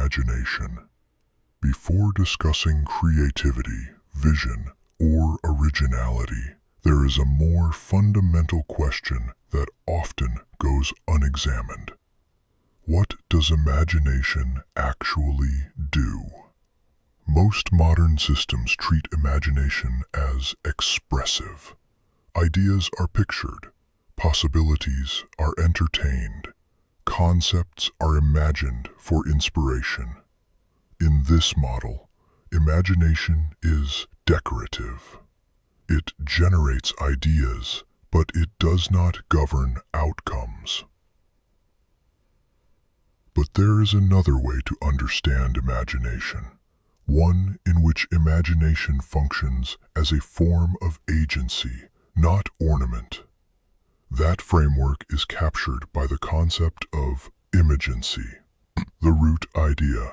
imagination. Before discussing creativity, vision, or originality, there is a more fundamental question that often goes unexamined. What does imagination actually do? Most modern systems treat imagination as expressive. Ideas are pictured, possibilities are entertained, concepts are imagined for inspiration. In this model, imagination is decorative. It generates ideas, but it does not govern outcomes. But there is another way to understand imagination, one in which imagination functions as a form of agency, not ornament. That framework is captured by the concept of imagency, the root idea.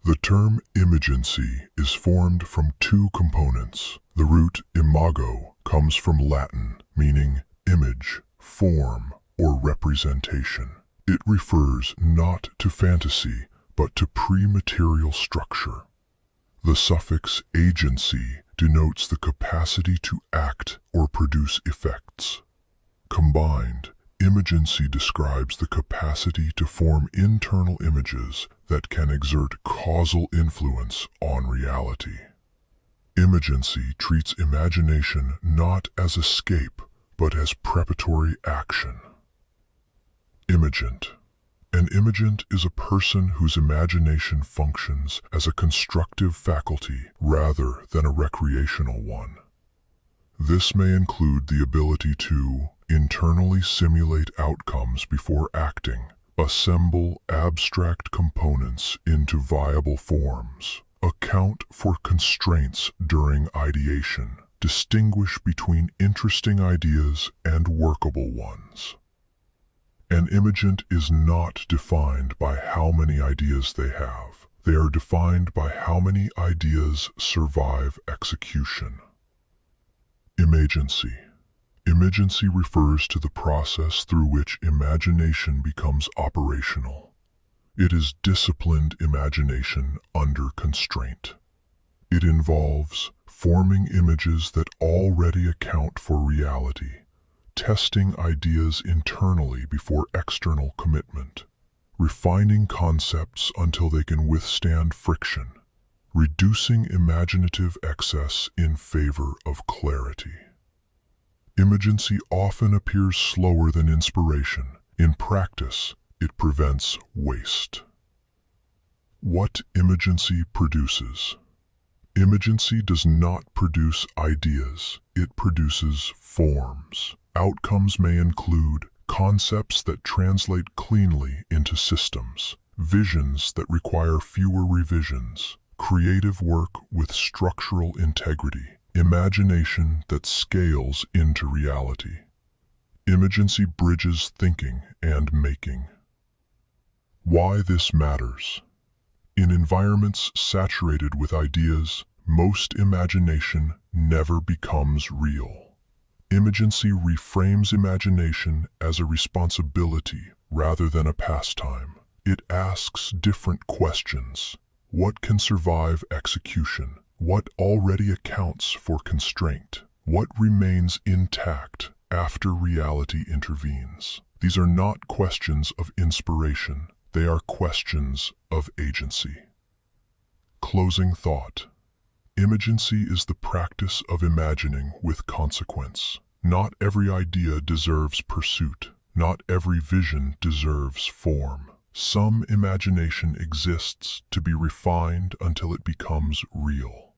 The term imagency is formed from two components. The root imago comes from Latin, meaning image, form, or representation. It refers not to fantasy, but to pre-material structure. The suffix agency denotes the capacity to act or produce effects. Combined, imagency describes the capacity to form internal images that can exert causal influence on reality. Imagency treats imagination not as escape, but as preparatory action. Imagent. An imagent is a person whose imagination functions as a constructive faculty rather than a recreational one. This may include the ability to internally simulate outcomes before acting, assemble abstract components into viable forms, account for constraints during ideation, distinguish between interesting ideas and workable ones. An imagent is not defined by how many ideas they have. They are defined by how many ideas survive execution. Imagency. Imagency refers to the process through which imagination becomes operational. It is disciplined imagination under constraint. It involves forming images that already account for reality, testing ideas internally before external commitment, refining concepts until they can withstand friction, reducing imaginative excess in favor of clarity. Imagency often appears slower than inspiration. In practice, it prevents waste. What imagency produces? Imagency does not produce ideas, it produces forms. Outcomes may include concepts that translate cleanly into systems, visions that require fewer revisions, creative work with structural integrity, imagination that scales into reality. Imagency bridges thinking and making. Why this matters? In environments saturated with ideas, most imagination never becomes real. Imagency reframes imagination as a responsibility rather than a pastime. It asks different questions. What can survive execution? What already accounts for constraint? What remains intact after reality intervenes? These are not questions of inspiration. They are questions of agency. Closing thought. Imagency is the practice of imagining with consequence. Not every idea deserves pursuit. Not every vision deserves form. Some imagination exists to be refined until it becomes real.